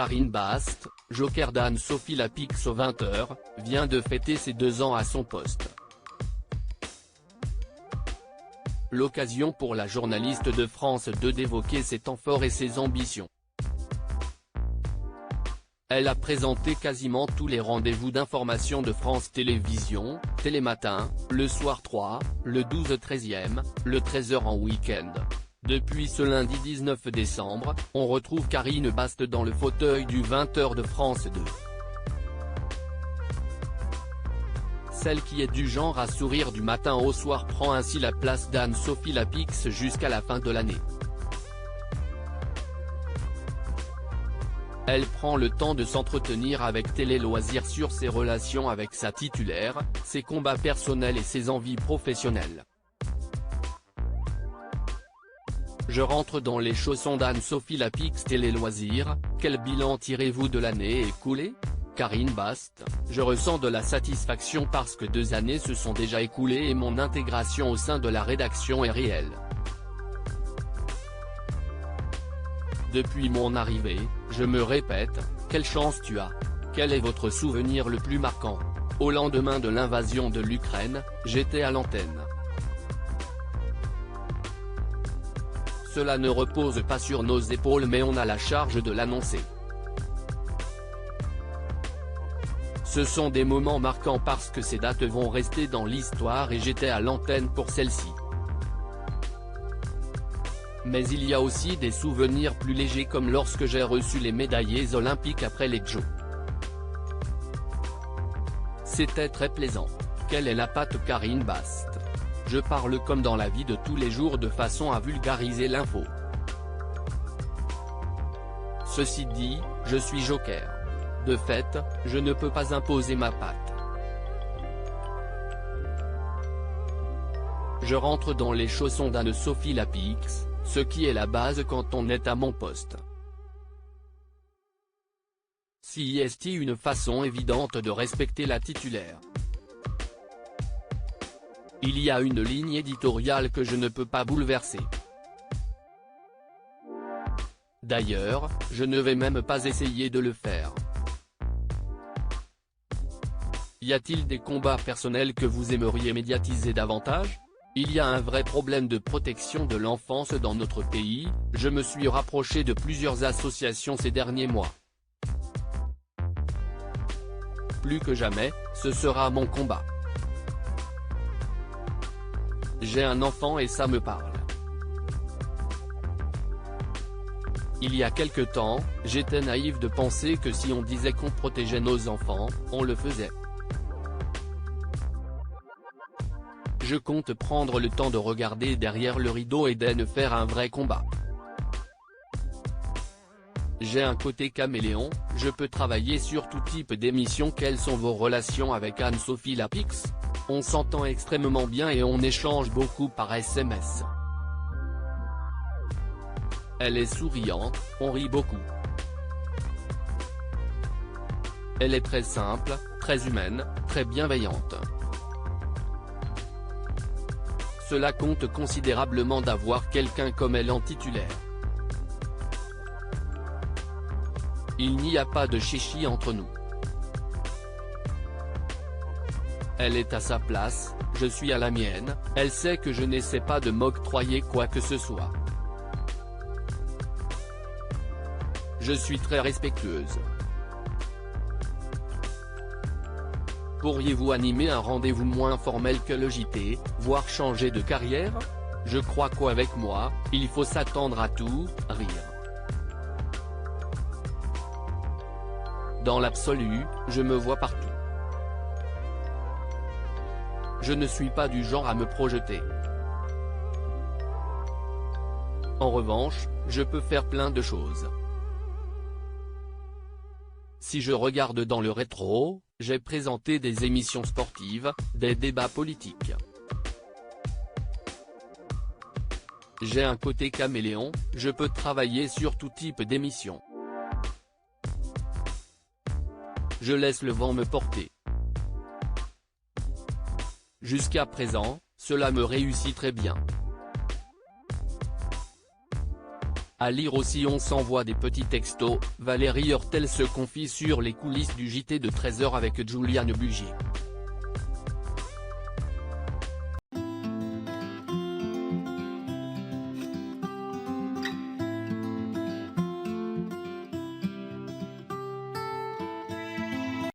Karine Bast, joker d'Anne-Sophie Lapix aux 20h, vient de fêter ses 2 ans à son poste. L'occasion pour la journaliste de France 2 d'évoquer ses temps forts et ses ambitions. Elle a présenté quasiment tous les rendez-vous d'information de France Télévisions, Télématin, le soir 3, le 12-13e, le 13h en week-end. Depuis ce lundi 19 décembre, on retrouve Karine Bast dans le fauteuil du 20h de France 2. Celle qui est du genre à sourire du matin au soir prend ainsi la place d'Anne-Sophie Lapix jusqu'à la fin de l'année. Elle prend le temps de s'entretenir avec Télé Loisirs sur ses relations avec sa titulaire, ses combats personnels et ses envies professionnelles. Je rentre dans les chaussons d'Anne-Sophie Lapix Télé Loisirs, quel bilan tirez-vous de l'année écoulée ? Karine Bast, je ressens de la satisfaction parce que 2 années se sont déjà écoulées et mon intégration au sein de la rédaction est réelle. Depuis mon arrivée, je me répète, quelle chance tu as. Quel est votre souvenir le plus marquant ? Au lendemain de l'invasion de l'Ukraine, j'étais à l'antenne. Cela ne repose pas sur nos épaules mais on a la charge de l'annoncer. Ce sont des moments marquants parce que ces dates vont rester dans l'histoire et j'étais à l'antenne pour celle-ci. Mais il y a aussi des souvenirs plus légers comme lorsque j'ai reçu les médaillés olympiques après les Jeux. C'était très plaisant. Quelle est la patte Karine Bast ? Je parle comme dans la vie de tous les jours de façon à vulgariser l'info. Ceci dit, je suis joker. De fait, je ne peux pas imposer ma patte. Je rentre dans les chaussons d'Anne-Sophie Lapix, ce qui est la base quand on est à mon poste. Si est une façon évidente de respecter la titulaire. Il y a une ligne éditoriale que je ne peux pas bouleverser. D'ailleurs, je ne vais même pas essayer de le faire. Y a-t-il des combats personnels que vous aimeriez médiatiser davantage ? Il y a un vrai problème de protection de l'enfance dans notre pays, je me suis rapproché de plusieurs associations ces derniers mois. Plus que jamais, ce sera mon combat. J'ai un enfant et ça me parle. Il y a quelque temps, j'étais naïf de penser que si on disait qu'on protégeait nos enfants, on le faisait. Je compte prendre le temps de regarder derrière le rideau et de faire un vrai combat. J'ai un côté caméléon, je peux travailler sur tout type d'émission. Quelles sont vos relations avec Anne-Sophie Lapix ? On s'entend extrêmement bien et on échange beaucoup par SMS. Elle est souriante, on rit beaucoup. Elle est très simple, très humaine, très bienveillante. Cela compte considérablement d'avoir quelqu'un comme elle en titulaire. Il n'y a pas de chichi entre nous. Elle est à sa place, je suis à la mienne, elle sait que je n'essaie pas de m'octroyer quoi que ce soit. Je suis très respectueuse. Pourriez-vous animer un rendez-vous moins formel que le JT, voire changer de carrière ? Je crois qu'avec moi, il faut s'attendre à tout, rire. Dans l'absolu, je me vois partout. Je ne suis pas du genre à me projeter. En revanche, je peux faire plein de choses. Si je regarde dans le rétro, j'ai présenté des émissions sportives, des débats politiques. J'ai un côté caméléon, je peux travailler sur tout type d'émissions. Je laisse le vent me porter. Jusqu'à présent, cela me réussit très bien. À lire aussi, on s'envoie des petits textos, Valérie Hortel se confie sur les coulisses du JT de 13h avec Juliane Bugier.